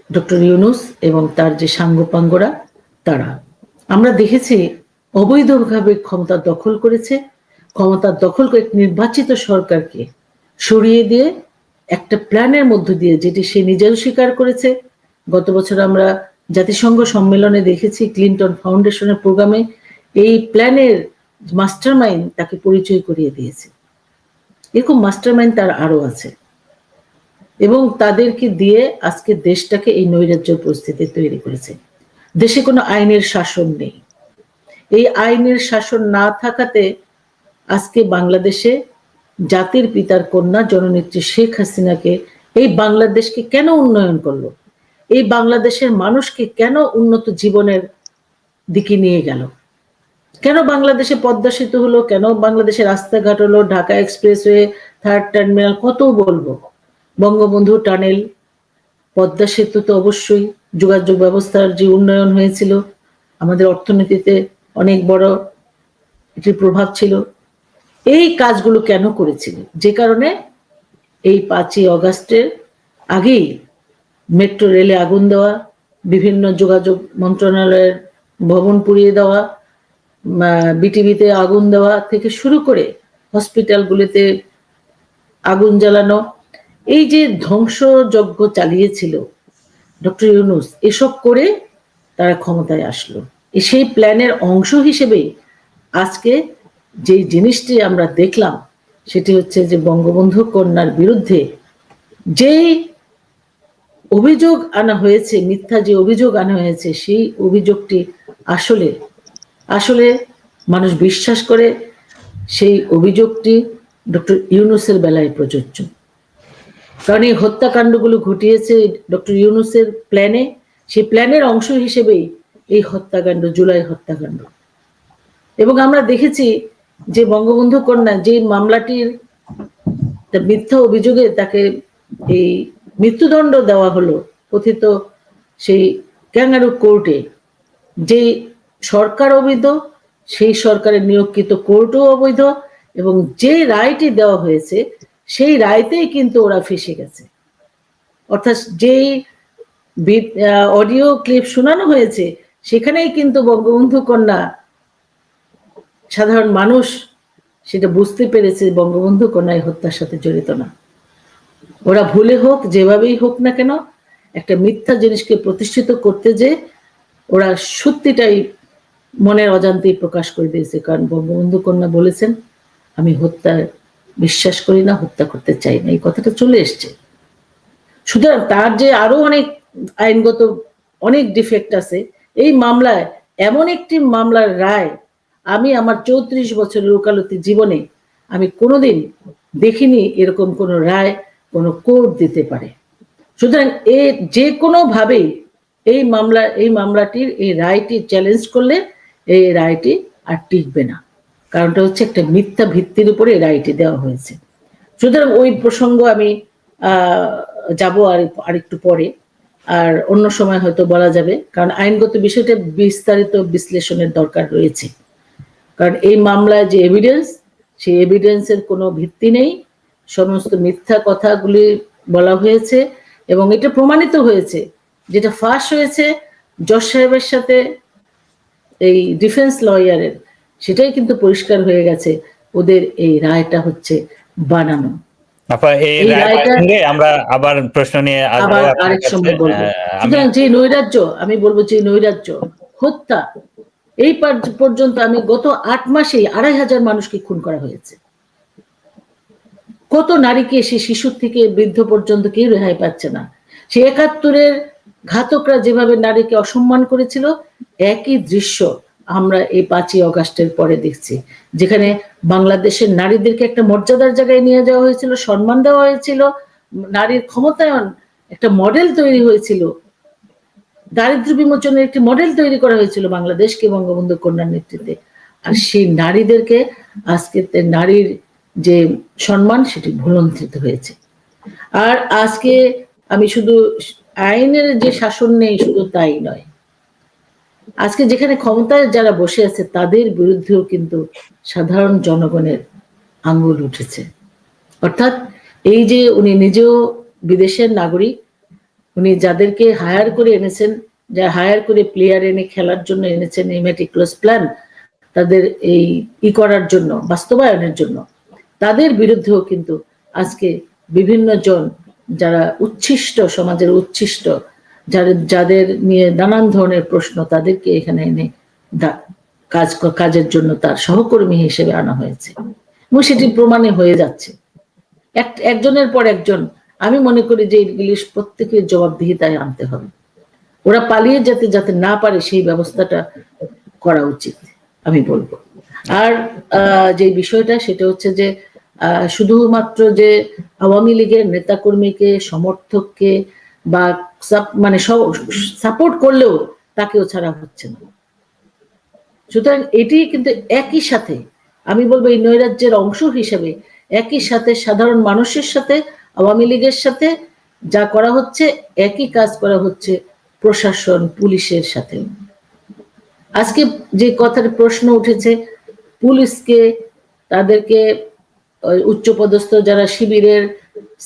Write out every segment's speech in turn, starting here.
Doctor Yunus এবং তার যে সাঙ্গপাঙ্গরা তারা। আমরা দেখেছি অবৈধভাবে ক্ষমতা দখল করেছে, ক্ষমতা দখল করে নির্বাচিত সরকারকে সরিয়ে দিয়ে একটা প্ল্যানের মধ্য দিয়ে, যেটি সে নিজেও স্বীকার করেছে। গত বছর আমরা জাতিসংঘ সম্মেলনে দেখেছি ক্লিন্টন ফাউন্ডেশনের প্রোগ্রামে এই প্ল্যানের মাস্টারমাইন্ড তাকে পরিচয় করিয়ে দিয়েছে। এরকম মাস্টারমাইন্ড তার আরো আছে এবং তাদেরকে দিয়ে আজকে দেশটাকে এই নৈরাজ্য পরিস্থিতি তৈরি করেছে। দেশে কোনো আইনের শাসন নেই। এই আইনের শাসন না থাকাতে আজকে বাংলাদেশে জাতির পিতার কন্যা জননেত্রী শেখ হাসিনাকে এই বাংলাদেশকে কেন উন্নয়ন করলো, এই বাংলাদেশের মানুষকে কেন উন্নত জীবনের দিকে নিয়ে গেল, কেন বাংলাদেশে পদ্মা সেতু হলো, কেন বাংলাদেশে রাস্তাঘাট হলো, ঢাকা এক্সপ্রেসওয়ে, থার্ড টার্মিনাল, কত বলবো, বঙ্গবন্ধু টানেল, পদ্মা সেতু, তো অবশ্যই যোগাযোগ ব্যবস্থার যে উন্নয়ন হয়েছিল, আমাদের অর্থনীতিতে অনেক বড় এটির প্রভাব ছিল। এই কাজগুলো কেন করেছিল? যে কারণে এই 5ই অগাস্টের আগেই মেট্রো রেলে আগুন দেওয়া, বিভিন্ন যোগাযোগ মন্ত্রণালয়ের ভবন পুড়িয়ে দেওয়া, বিটিভিতে আগুন দেওয়া থেকে শুরু করে হসপিটালগুলিতে আগুন জ্বালানো, এই যে ধ্বংসযজ্ঞ চালিয়েছিল ডক্টর ইউনূস, এসব করে তারা ক্ষমতায় আসলো। সেই প্ল্যানের অংশ হিসেবে আজকে যে জিনিসটি আমরা দেখলাম সেটি হচ্ছে যে বঙ্গবন্ধু কন্যার বিরুদ্ধে যে অভিযোগ আনা হয়েছে, মিথ্যা যে অভিযোগ আনা হয়েছে, সেই অভিযোগটি আসলে আসলে মানুষ বিশ্বাস করে সেই অভিযোগটি ডক্টর ইউনূসের বেলায় প্রযোজ্য। কারণ এই হত্যাকাণ্ডগুলো ঘটিয়েছে ডক্টর ইউনূসের প্ল্যানে, সেই প্ল্যানের অংশ হিসেবেই এই হত্যাকাণ্ড, জুলাই হত্যাকাণ্ড। এবং আমরা দেখেছি যে বঙ্গবন্ধু কন্যা যে মামলাটির মিথ্যা অভিযোগে তাকে এই মৃত্যুদণ্ড দেওয়া হলো কথিত সেই ক্যাঙ্গারু কোর্টে, যে সরকার অবৈধ, সেই সরকারের নিয়োগকৃত কোর্টও অবৈধ, এবং যে রায়টি দেওয়া হয়েছে সেই রায়তেই কিন্তু ওরা ফেসে গেছে। অর্থাৎ যেই অডিও ক্লিপ শোনানো হয়েছে সেখানেই কিন্তু বঙ্গবন্ধু কন্যা, সাধারণ মানুষ সেটা বুঝতে পেরেছে বঙ্গবন্ধু কন্যা এই হত্যার সাথে জড়িত না। ওরা ভুলে হোক, যেভাবেই হোক না কেন, একটা মিথ্যা জিনিসকে প্রতিষ্ঠিত করতে যে ওরা সত্যিটাই মনের অজান্তেই প্রকাশ করে দিয়েছে। কারণ বঙ্গবন্ধু কন্যা বলেছেন, আমি হত্যা বিশ্বাস করি না, হত্যা করতে চাই না, এই কথাটা চলে এসছে। সুতরাং তার যে আরো অনেক আইনগত অনেক ডিফেক্ট আছে এই মামলায়। এমন একটি মামলার রায় আমি আমার 34 বছরের ওকালতি জীবনে আমি কোনোদিন দেখিনি এরকম কোন রায় কোন কোর্ট দিতে পারে। সুতরাং যে কোনো ভাবেই এই মামলাটির এই রায়টি চ্যালেঞ্জ করলে এই রায়টি আর টিকবে না। কারণটা হচ্ছে একটা মিথ্যা ভিত্তির উপরে এই রায়টি দেওয়া হয়েছে। সুতরাং ওই প্রসঙ্গ আমি যাব আর একটু পরে, আর অন্য সময় হয়তো বলা যাবে, কারণ আইনগত বিষয়টা বিস্তারিত বিশ্লেষণের দরকার রয়েছে। কারণ এই মামলায় যে এভিডেন্স, সেই এভিডেন্সের কোনো ভিত্তি নেই, সমস্ত মিথ্যা কথাগুলি বলা হয়েছে এবং এটা প্রমাণিত হয়েছে। যেটা ফাঁস হয়েছে জজ সাহেবের সাথে এই ডিফেন্স লয়ারের, সেটাই কিন্তু পরিষ্কার হয়ে গেছে ওদের এই রায়টা হচ্ছে বানানো। আমরা আবার প্রশ্ন নিয়ে আবার আরেক সময় বলবো। সুতরাং যে নৈরাজ্য, আমি বলবো যে নৈরাজ্য, হত্যা, এই পর্যন্ত আমি গত 8 মাসেই 2500 মানুষকে খুন করা হয়েছে। কত নারীকে, সে শিশু থেকে বৃদ্ধ পর্যন্ত কেউ রেহাই পাচ্ছে না। সে 71-এর ঘাতকরা যেভাবে নারীকে অসম্মান করেছিল, একই দৃশ্য আমরা এই 5ই অগাস্টের পরে দেখছি, যেখানে বাংলাদেশের নারীদেরকে একটা মর্যাদার জায়গায় নিয়ে যাওয়া হয়েছিল, সম্মান দেওয়া হয়েছিল, নারীর ক্ষমতায়ন একটা মডেল তৈরি হয়েছিল, দারিদ্র বিমোচনের একটি মডেল তৈরি করা হয়েছিল বাংলাদেশকে বঙ্গবন্ধু কন্যার নেতৃত্বে। আর সেই নারীদেরকে আজকে নারীর যে সম্মান সেটি ভুলুণ্ঠিত হয়েছে। আর আজকে আমি শুধু আইনের যে শাসন নেই শুধু তাই নয়, আজকে যেখানে ক্ষমতায় যারা বসে আছে তাদের বিরুদ্ধেও কিন্তু সাধারণ জনগণের আঙ্গুল উঠেছে। অর্থাৎ এই যে উনি নিজেও বিদেশের নাগরিক, উনি যাদেরকে হায়ার করে এনেছেন, যা হায়ার করে প্লেয়ার এনে খেলার জন্য এনেছেন, এই মেটিকুলাস প্ল্যান তাদের এই করার জন্য, বাস্তবায়নের জন্য, তাদের বিরুদ্ধেও কিন্তু আজকে বিভিন্ন জন যারা উচ্ছিষ্ট, সমাজের উচ্ছিষ্ট, যাদের নিয়ে নানান ধরনের প্রশ্ন, তাদেরকে এখানে এনে কাজের জন্য তার সহকর্মী হিসেবে আনা হয়েছে এবং সেটি প্রমাণে হয়ে যাচ্ছে একজনের পর একজন। আমি মনে করি যে এগুলি প্রত্যেকের জবাবদিহিতায় আনতে হবে। ওরা পালিয়ে যাতে না পারে সেই ব্যবস্থাটা করা উচিত আমি বলবো। আর যে বিষয়টা সেটা হচ্ছে যে শুধুমাত্র যে আওয়ামী লীগের নেতাকর্মীকে, সমর্থককে বা মানে সাপোর্ট করলেও তাকেও ছাড়া হচ্ছে না। সুতরাং এটি কিন্তু একই সাথে আমি বলবো এই নৈরাজ্যের অংশ হিসেবে একই সাথে সাধারণ মানুষের সাথে, আওয়ামী লীগের সাথে যা করা হচ্ছে, একই কাজ করা হচ্ছে প্রশাসন, পুলিশের সাথে। আজকে যে কথার প্রশ্ন উঠেছে, পুলিশকে, তাদেরকে উচ্চপদস্থ যারা শিবিরের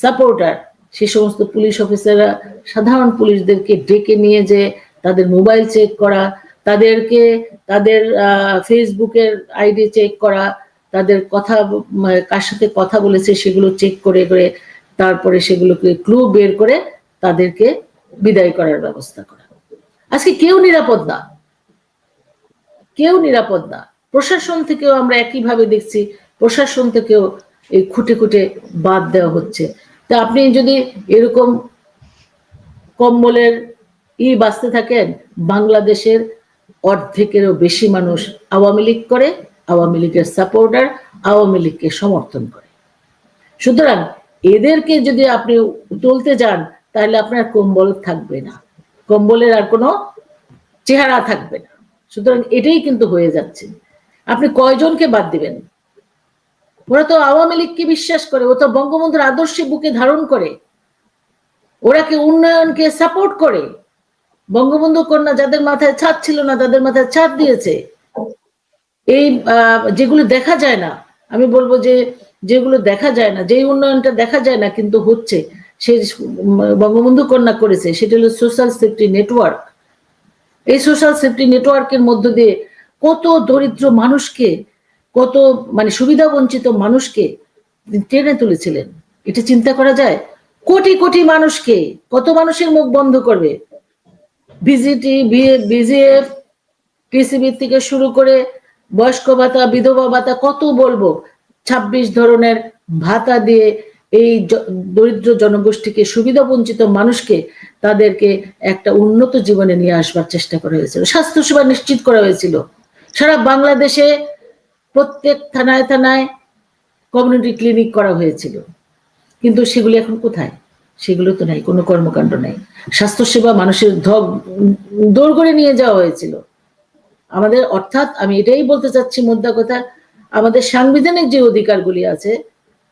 সাপোর্টার, সে সমস্ত পুলিশ অফিসাররা সাধারণ পুলিশদেরকে ডেকে নিয়ে যে তাদের মোবাইল চেক করা, তাদেরকে তাদের ফেসবুকের আইডি চেক করা, তাদের কথা কার সাথে কথা বলেছে সেগুলো চেক করে করে তারপরে সেগুলোকে ক্লু বের করে তাদেরকে বিদায় করার ব্যবস্থা করা। আজকে কেউ নিরাপদ না, কেউ নিরাপদ না। প্রশাসন থেকেও আমরা একইভাবে দেখছি, প্রশাসন থেকেও এই খুঁটে খুঁটে বাদ দেওয়া হচ্ছে। তা আপনি যদি এরকম কম্বলের বাঁচতে থাকেন, বাংলাদেশের অর্ধেকেরও বেশি মানুষ আওয়ামী লীগ করে, আওয়ামী লীগের সাপোর্টার, আওয়ামী লীগকে সমর্থন করে। সুতরাং এদেরকে যদি আপনি তুলতে যান তাহলে আপনার কম্বল থাকবে না, কম্বলের আর কোনো চেহারা থাকবে না। সুতরাং এটাই কিন্তু হয়ে যাচ্ছে। আপনি কয়জনকে বাদ দিবেন? ওরা তো আওয়ামী লীগকে বিশ্বাস করে, ও তো বঙ্গবন্ধুর আদর্শে বুকে ধারণ করে, ওরা কি উন্নয়নকে সাপোর্ট করে। বঙ্গবন্ধু কন্যা যাদের মাথায় ছাদ ছিল না তাদের মাথায় ছাদ দিয়েছে। এই যেগুলো দেখা যায় না, আমি বলবো যে যেগুলো দেখা যায় না, যেই উন্নয়নটা দেখা যায় না কিন্তু হচ্ছে, সে বঙ্গবন্ধু কন্যা করেছে, সেটা হলো সোশ্যাল সেফটি নেটওয়ার্ক। এই সোশ্যাল সেফটি নেটওয়ার্কের মধ্য দিয়ে কত দরিদ্র মানুষকে, কত মানে সুবিধা বঞ্চিত মানুষকে টেনে তুলেছিলেন, এটা চিন্তা করা যায়? কোটি কোটি মানুষকে, কত মানুষের মুখ বন্ধ করবে? ভিজিটি, বিজিএফ, টিসিবি থেকে শুরু করে বয়স্ক ভাতা, বিধবা ভাতা, কত বলবো, 26 ধরনের ভাতা দিয়ে এই দরিদ্র জনগোষ্ঠীকে, সুবিধা বঞ্চিত মানুষকে, তাদেরকে একটা উন্নত জীবনে নিয়ে আসবার চেষ্টা করা হয়েছিল। স্বাস্থ্যসেবা নিশ্চিত করা হয়েছিল। সারা বাংলাদেশে প্রত্যেক থানায় থানায় কমিউনিটি ক্লিনিক করা হয়েছিল। কিন্তু সেগুলি এখন কোথায়? সেগুলো তো নাই, কোনো কর্মকাণ্ড নাই। স্বাস্থ্যসেবা মানুষের দৌড় করে নিয়ে যাওয়া হয়েছিল। আমাদের, অর্থাৎ আমি এটাই বলতে চাচ্ছি মোদ্দা কথা, আমাদের সাংবিধানিক যে অধিকারগুলি আছে,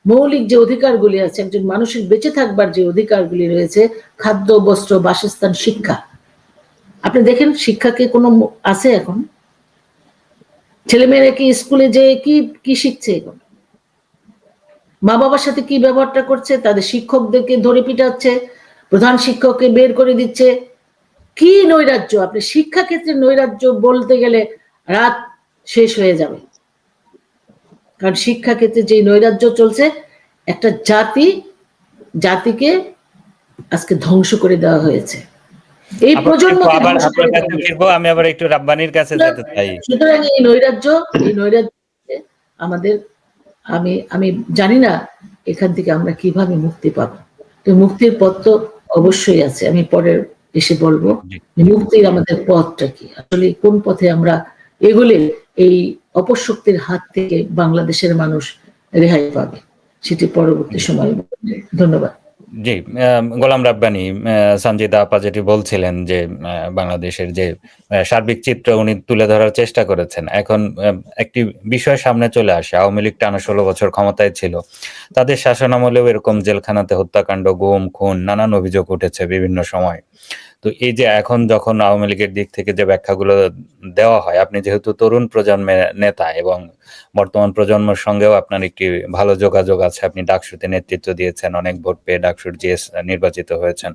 মৌলিক যে অধিকারগুলি আছে, একজন মানুষের বেঁচে থাকবার যে অধিকারগুলি রয়েছে, খাদ্য, বস্ত্র, বাসস্থান, শিক্ষা, আপনি দেখেন শিক্ষাকে কোনো আছে এখন? ছেলেমেয়েরা কি স্কুলে যে কি শিখছে? এখন মা বাবার সাথে কি ব্যবহারটা করছে? তাদের শিক্ষকদেরকে ধরে পিটাচ্ছে, প্রধান শিক্ষককে বের করে দিচ্ছে। কি নৈরাজ্য! আপনি শিক্ষাক্ষেত্রে নৈরাজ্য বলতে গেলে রাত শেষ হয়ে যাবে। কারণ শিক্ষাক্ষেত্রে যে নৈরাজ্য চলছে, একটা জাতিকে আজকে ধ্বংস করে দেওয়া হয়েছে। এই প্রজন্ম আমি আবার একটু রাব্বানির কাছে যেতে চাই। সুতরাং এই নৈরাজ্য আমাদের, আমি জানি না এখান থেকে আমরা কিভাবে মুক্তি পাবো। তো মুক্তির পথ তো অবশ্যই আছে, আমি পরে এসে বলবো মুক্তির আমাদের পথটা কি, আসলে কোন পথে আমরা এগুলে এই অপশক্তির হাত থেকে বাংলাদেশের মানুষ রেহাই পাবে, সেটি পরবর্তী সময়। ধন্যবাদ। জি, গোলাম রাব্বানি, সঞ্জিদা আপা যেটি বলছিলেন যে বাংলাদেশের যে সার্বিক চিত্র উনি তুলে ধরার চেষ্টা করেছেন। এখন একটি বিষয় সামনে চলে আসে, আওয়ামী লীগ টানা 16 বছর ক্ষমতায় ছিল, তাদের শাসনামলেও এরকম জেলখানাতে হত্যাকাণ্ড, গুম, খুন, নানান অভিযোগ উঠেছে বিভিন্ন সময়। তো এই যে এখন যখন আওয়ামী লীগের দিক থেকে যে ব্যাখ্যাগুলো দেওয়া হয়, আপনি যেহেতু তরুণ প্রজন্মের নেতা এবং বর্তমান প্রজন্মের সঙ্গেও আপনার একটি ভালো যোগাযোগ আছে, আপনি ডাকসুতে নেতৃত্ব দিয়েছেন, অনেক ভোট পেয়ে ডাকসুর জিএস নির্বাচিত হয়েছেন।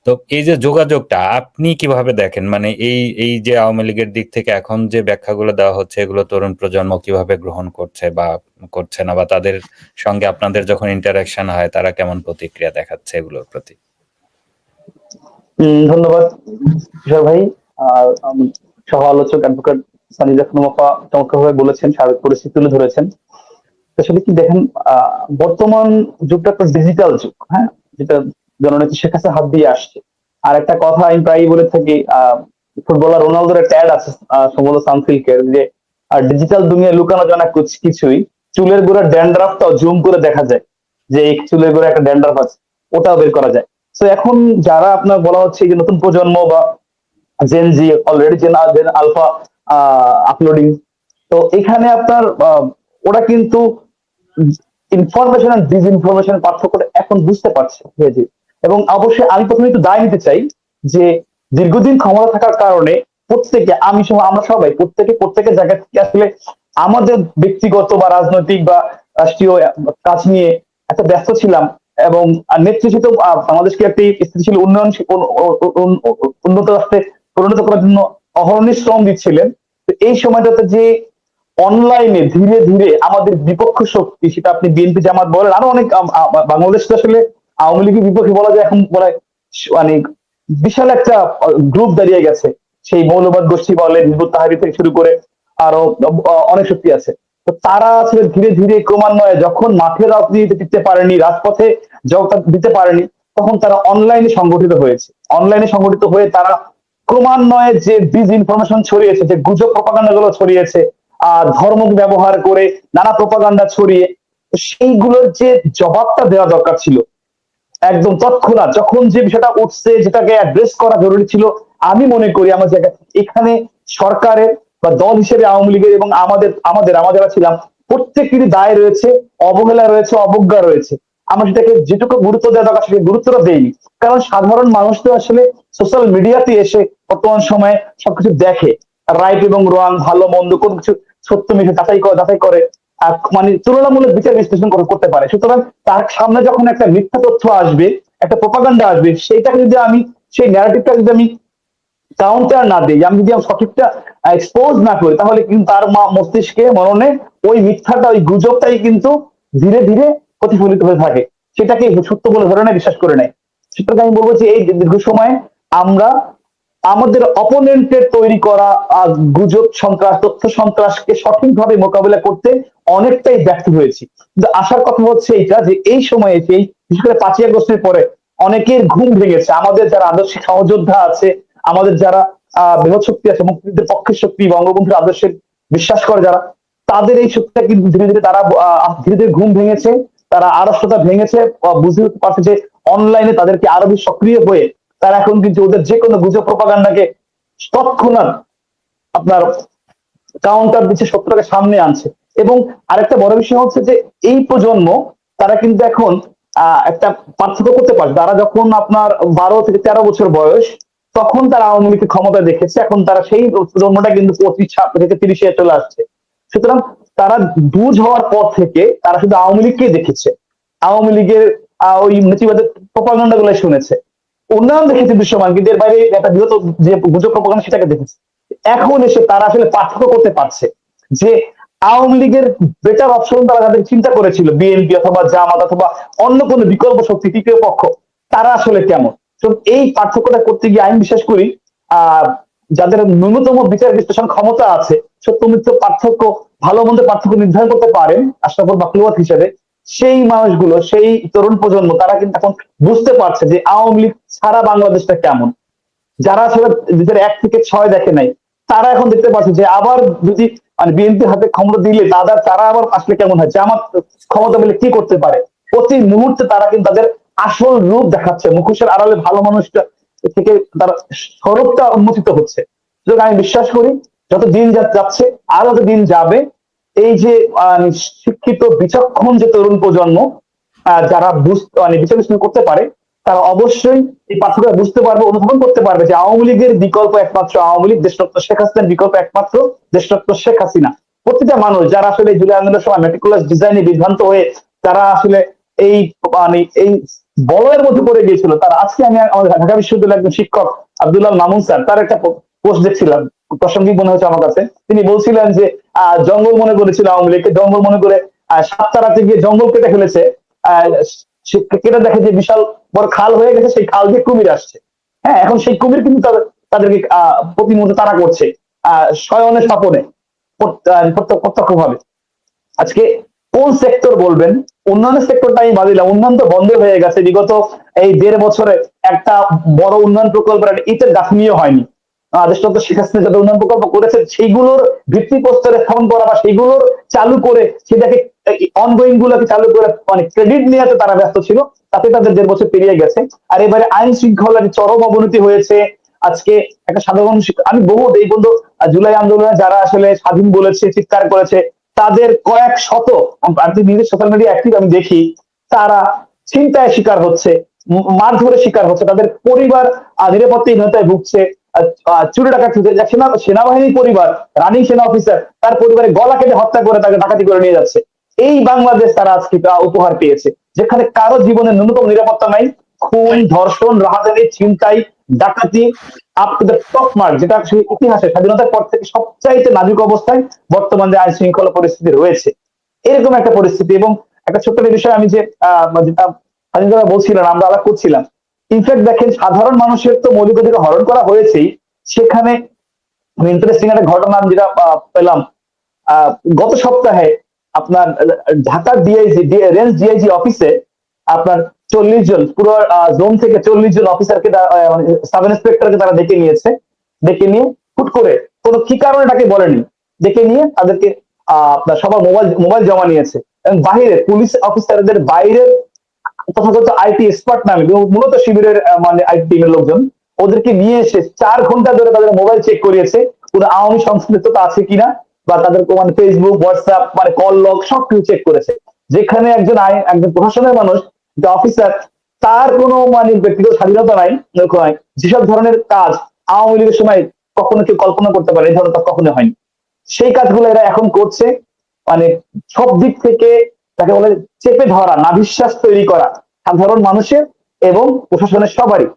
তো এই যে যোগাযোগটা আপনি কিভাবে দেখেন? মানে এই যে আওয়ামী লীগের দিক থেকে এখন যে ব্যাখ্যাগুলো দেওয়া হচ্ছে এগুলো তরুণ প্রজন্ম কিভাবে গ্রহণ করছে বা করছে না, বা তাদের সঙ্গে আপনাদের যখন ইন্টারাকশন হয় তারা কেমন প্রতিক্রিয়া দেখাচ্ছে এগুলোর প্রতি? ধন্যবাদ কিশোর ভাই। আর সহ আলোচক অ্যাডভোকেট সানিদা খানম আপা চমৎকারভাবে বলেছেন, সার্বিক পরিস্থিতি তুলে ধরেছেন। আসলে কি দেখেন, বর্তমান যুগটা একটা ডিজিটাল যুগ, হ্যাঁ, যেটা জননেত্রী শেখ হাসিনা হাত দিয়ে আসছে। আর একটা কথা আমি প্রায়ই বলে থাকি, ফুটবলার রোনালদোর একটা অ্যাড আছে সম্ভবত সানসিল্কের, যে ডিজিটাল দুনিয়ায় লুকানো জানা কিছুই, চুলের গোড়ার ড্যান্ড্রাফটাও জুম করে দেখা যায়, যে এই চুলের গোড়ায় একটা ড্যান্ড্রাফ আছে, ওটাও বের করা যায়। তো এখন যারা আপনার বলা হচ্ছে যে নতুন প্রজন্ম বা জেন জি, অলরেডি জেন আলফা আপলোডিং, তো এখানে আপনার ওরা কিন্তু ইনফরমেশন আর ডিসইনফরমেশন পার্থক্যটা এখন বুঝতে পারছে ধীরে ধীরে। এবং অবশ্যই আমি প্রথমে একটু দায় নিতে চাই যে দীর্ঘদিন ক্ষমতা থাকার কারণে প্রত্যেকে, আমি সহ আমরা সবাই প্রত্যেকের জায়গা থেকে আসলে আমাদের ব্যক্তিগত বা রাজনৈতিক বা রাষ্ট্রীয় কাজ নিয়ে একটা ব্যস্ত ছিলাম, এবং নেতৃত্ব বাংলাদেশকে একটি স্থিতিশীল উন্নত রাষ্ট্রে পরিণত করার জন্য অহর্নিশ শ্রম দিচ্ছিলেন। তো এই সময়টাতে যে অনলাইনে ধীরে ধীরে আমাদের বিপক্ষ শক্তি, সেটা আপনি বিএনপি জামাত বলেন, আরো অনেক বাংলাদেশ আসলে আওয়ামী লীগের বিপক্ষে বলা যায় এখন বলা মানে বিশাল একটা গ্রুপ দাঁড়িয়ে গেছে। সেই মৌলবাদ গোষ্ঠী বলেন, হিজবুত তাহরীর থেকে শুরু করে আরো অনেক শক্তি আছে। তো তারা আসলে ধীরে ধীরে ক্রমান্বয়ে যখন মাঠে রাজনীতি দিতে পারেনি, রাজপথে জবাবটা দিতে পারেনি, তখন তারা অনলাইনে সংগঠিত হয়েছে। অনলাইনে সংগঠিত হয়ে তারা ক্রমান্বয়ে যে ডিস ইনফরমেশন ছড়িয়েছে, যে গুজব প্রপাগান্ডা গুলো ছড়িয়েছে, ধর্ম ব্যবহার করে নানা প্রপাগান্ডা ছড়িয়ে, সেইগুলোর যে জবাবটা দেওয়া দরকার ছিল একদম তৎক্ষণাৎ, যখন যে বিষয়টা উঠছে, যেটাকে অ্যাড্রেস করা জরুরি ছিল, আমি মনে করি আমার জায়গা থেকে এখানে সরকারের বা দল হিসেবে আওয়ামী লীগের এবং আমরা যারা ছিলাম প্রত্যেকেরই দায় রয়েছে, অবহেলা রয়েছে, অবজ্ঞা রয়েছে। আমরা সেটাকে যেটুকু গুরুত্ব দেওয়া দরকার সেটাকে গুরুত্বটা দেইনি, কারণ সাধারণ মানুষ তো আসলে সোশ্যাল মিডিয়াতে এসে বর্তমান সময়ে সবকিছু দেখে, রাইট এবং রং, ভালো মন্দ, কোন কিছু সত্য মিথ্যা যাচাই করে মানে তুলনামূলক বিচার বিশ্লেষণ করতে পারে। সুতরাং তার সামনে যখন একটা মিথ্যা তথ্য আসবে, একটা প্রপাগান্ডা আসবে, সেইটাকে যদি আমি, সেই ন্যারেটিভটা যদি আমি কাউন্টার না দিই, আমি যদি সঠিকটা এক্সপোজ না করি, তাহলে কিন্তু তার মস্তিষ্কে মননে ওই মিথ্যাটা, ওই গুজবটাই কিন্তু ধীরে ধীরে প্রতিফলিত হয়ে থাকে, সেটাকে সত্য বলে ধরে নেয়, বিশ্বাস করে নেয়। সুতরাং আমি বলবো যে এই দীর্ঘ সময় আমরা আমাদের অপোনেন্টের তৈরি করা গুজব সন্ত্রাস, তথ্য সন্ত্রাসকে সঠিকভাবে মোকাবিলা করতে অনেকটাই ব্যর্থ হয়েছি। কিন্তু আসার কথা হচ্ছে এইটা, যে এই সময়ে সেই বিশেষ করে 5ই আগস্টের পরে অনেকের ঘুম ভেঙেছে। আমাদের যারা আদর্শিক সহযোদ্ধা আছে, আমাদের যারা বৃহৎ শক্তি আছে, মুক্তিযুদ্ধের পক্ষের শক্তি, বঙ্গবন্ধুর আদর্শের বিশ্বাস করে যারা, তাদের এই শক্তিটা কিন্তু ধীরে ধীরে তারা ধীরে ধীরে ঘুম ভেঙেছে, তারা আড়ষ্টতা ভেঙেছে, বুঝতে পারছে যে অনলাইনে তাদেরকে আরো বেশি সক্রিয় হয়ে তারা এখন কিন্তু ওদের যে কোনো গুজব প্রপাগান্ডাকে তৎক্ষণাৎ আপনার কাউন্টার দিচ্ছে, সত্যটাকে সামনে আনছে। এবং আরেকটা বড় বিষয় হচ্ছে যে এই প্রজন্ম, তারা কিন্তু এখন একটা পার্থক্য করতে পারে। তারা যখন আপনার 12 থেকে 13 বছর বয়স, তখন তারা আওয়ামী লীগকে ক্ষমতা দেখেছে, এখন তারা সেই প্রজন্মটা কিন্তু 25 থেকে 30 চলে আসছে। সুতরাং তারা বুঝ হওয়ার পর থেকে তারা শুধু আওয়ামী লীগকেই দেখেছে, আওয়ামী লীগের ওই নেতিবাচক প্রপাগান্ডা গুলো শুনেছে, উন্নয়ন দেখেছে দৃশ্যমান, কিন্তু এর বাইরে একটা বৃহৎ যে গুজব প্রপাগান্ডা সেটাকে দেখেছে। এখন এসে তারা আসলে পার্থক্য করতে পারছে যে আওয়ামী লীগের বেটার অপশন তারা যাদের চিন্তা করেছিল, বিএনপি অথবা জামাত অথবা অন্য কোনো বিকল্প শক্তি, তৃতীয় পক্ষ, তারা আসলে কেমন। তো এই পার্থক্যটা করতে গিয়ে আমি বিশ্বাস করি যাদের ন্যূনতম বিচার বিশ্লেষণ ক্ষমতা আছে, সত্য মিথ্য পার্থক্য, ভালো মন্দের পার্থক্য নির্ধারণ করতে পারেন আশরাফুল মাখলুকাত হিসেবে, সেই মানুষগুলো, সেই তরুণ প্রজন্ম, তারা কিন্তু এখন বুঝতে পারছে যে আওয়ামী লীগ ছাড়া বাংলাদেশটা কেমন। যারা আসলে 2001 থেকে 6 দেখে নাই, তারা এখন দেখতে পাচ্ছে যে আবার যদি মানে বিএনপির হাতে ক্ষমতা দিলে তারা আবার আসলে কেমন হয়, জামাত ক্ষমতা পেলে কি করতে পারে। প্রতি মুহূর্তে তারা কিন্তু তাদের আসল রূপ দেখাচ্ছে, মুখোশের আড়ালে ভালো মানুষটা থেকে তার স্বরূপটা উন্মোচিত হচ্ছে। সুতরাং আমি বিশ্বাস করি যত দিন যাচ্ছে, আরো যত দিন যাবে, এই যে শিক্ষিত বিচক্ষণ যে তরুণ প্রজন্ম, যারা মানে বিচার বিশ্লেষণ করতে পারে, তারা অবশ্যই এই পার্থক্য বুঝতে পারবে, অনুধাবন করতে পারবে যে আওয়ামী লীগের বিকল্প একমাত্র আওয়ামী লীগ, দেশরত্ন শেখ হাসিনার বিকল্প একমাত্র দেশরত্ন শেখ হাসিনা। প্রতিটা মানুষ যারা আসলে জুলাই আন্দোলনের সময় মেটিকুলাস ডিজাইনে বিভ্রান্ত হয়ে তারা আসলে এই মানে এই বলয়ের মধ্যে পড়ে গিয়েছিল। তার আজকে আমি আমাদের ঢাকা বিশ্ববিদ্যালয়ের একজন শিক্ষক আব্দুল্লাহ মামুন স্যার, তার একটা পোস্ট দেখছিলাম, প্রাসঙ্গিক মনে হচ্ছে আমার কাছে। তিনি বলছিলেন যে জঙ্গল মনে করেছিল আওয়ামী লীগকে, জঙ্গল মনে করে সাতটারাতে গিয়ে জঙ্গল কেটে ফেলেছে। আহ কেটে দেখে যে বিশাল বড় খাল হয়ে গেছে, সেই খাল দিয়ে কুমির আসছে। হ্যাঁ, এখন সেই কুমির কিন্তু তাদেরকে প্রতি মুহূর্তে তাড়া করছে শয়নে স্বপনে, প্রত্যক্ষভাবে। আজকে কোন সেক্টর বলবেন? উন্নয়নের সেক্টরটা আমি বাদ দিলাম, উন্নয়ন তো বন্ধ হয়ে গেছে বিগত এই 1.5 বছরে। একটা বড় উন্নয়ন প্রকল্পের ইটের গাঁথনিও হয়নি। দেশটা শেখ হাসিনা যত উন্নয়ন প্রকল্প করেছে সেইগুলোর ভিত্তিপ্রস্তর স্থাপন করা বা সেইগুলোর চালু করে সেটাকে অনগোয়িং গুলোকে চালু করে মানে ক্রেডিট নেওয়াতে তারা ব্যস্ত ছিল, তাতে তাদের 1.5 বছর পেরিয়ে গেছে। আর এবারে আইন শৃঙ্খলার চরম অবনতি হয়েছে। আজকে একটা সাধারণ আমি বহু এই পর্যন্ত জুলাই আন্দোলনে যারা আসলে স্বাধীন বলেছে, চিৎকার করেছে, তাদের কয়েক শত, আপনি নিজের সোশ্যাল মিডিয়া অ্যাক্টিভ, আমি দেখি তারা ছিনতাইয়ের শিকার হচ্ছে, মারধরের শিকার হচ্ছে, তাদের পরিবার নিরাপত্তাহীনতায় ভুগছে, চুরি ডাকাতি হচ্ছে। সেনাবাহিনীর পরিবার, রানিং সেনা অফিসার, তার পরিবারে গলা কেটে হত্যা করে তাকে ডাকাতি করে নিয়ে যাচ্ছে। এই বাংলাদেশ তারা আজকে উপহার পেয়েছে, যেখানে কারো জীবনের ন্যূনতম নিরাপত্তা নাই। খুন, ধর্ষণ, রাহাজানি, ছিনতাই, ডাকাতি up to the top mark, যেটা ইতিহাসে স্বাধীনতার পর থেকে সবচাইতে নাজুক অবস্থায় বর্তমানে আইন শৃঙ্খলা পরিস্থিতি রয়েছে। এরকম একটা পরিস্থিতি। এবং একটা ছোট্ট বিষয় আমি যে যেটা স্বাধীনতা বলছিলাম, আমরা আলাপ করছিলাম, ইনফ্যাক্ট দেখেন সাধারণ মানুষের তো মৌলিক অধিকার হরণ করা হয়েছেই। সেখানে ইন্টারেস্টিং একটা ঘটনা আমি যেটা পেলাম গত সপ্তাহে, আপনার ঢাকার ডিআইজি রেঞ্জ ডিআইজি অফিসে আপনার 40 জন, পুরো জোন থেকে 40 জন অফিসারকে সাব ইন্সপেক্টরকে তারা ডেকে নিয়েছে। ডেকে নিয়ে হুট করে কোনো কি কারণে তাকে বলেনি, ডেকে নিয়ে তাদেরকে আপনার সবার মোবাইল জমা নিয়েছে। এবং বাইরে পুলিশ অফিসারদের বাইরে তথাকথিত আইটি এক্সপার্ট নামে, মূলত শিবিরের মানে আইটি টিমের লোকজন, ওদেরকে নিয়ে এসে 4 ঘন্টা ধরে তাদের মোবাইল চেক করিয়েছে কোনো আওয়ামী সংশ্লিষ্টতা আছে কিনা, বা তাদের মানে ফেসবুক, হোয়াটসঅ্যাপ, মানে কল লগ সবকিছু চেক করেছে। যেখানে একজন প্রশাসনের মানুষ, যে অফিসার, তার কোনো মানে ব্যক্তিগত স্বাধীনতা নাই, যেসব ধরনের কাজ আওয়ামী লীগের সময় কখনো কেউ কল্পনা করতে পারে, এই ধরনের কাজ কখনো হয়নি। সেই কাজগুলো এরা এখন করছে। মানে সব দিক থেকে তাকে বলে চেপে ধরা, নাভিশ্বাস তৈরি করা সাধারণ মানুষের এবং প্রশাসনের সবারই।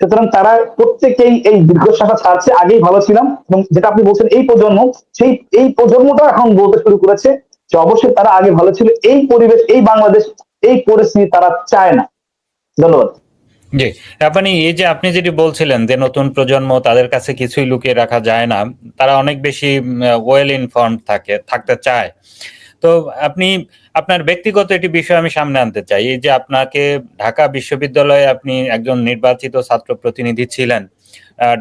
সুতরাং তারা প্রত্যেকেই এই দীর্ঘশ্বাসা ছাড়ছে। আগেই ভালো ছিলাম, এবং যেটা আপনি বলছেন এই প্রজন্ম, এই প্রজন্মটা এখন বলতে শুরু করেছে যে অবশ্যই তারা আগে ভালো ছিল। এই পরিবেশ, এই বাংলাদেশ, এই পরিস্থিতি তারা চায় না। ধন্যবাদ। জি, এই যে আপনি যেটি বলছিলেন যে নতুন প্রজন্ম, তাদের কাছে কিছুই লুকিয়ে রাখা যায় না, তারা অনেক বেশি ওয়েল ইনফর্মড থাকতে চায়। তো আপনি আপনার ব্যক্তিগত একটি বিষয় আমি সামনে আনতে চাই। এই যে আপনাকে ঢাকা বিশ্ববিদ্যালয়ে আপনি একজন নির্বাচিত ছাত্র প্রতিনিধি ছিলেন,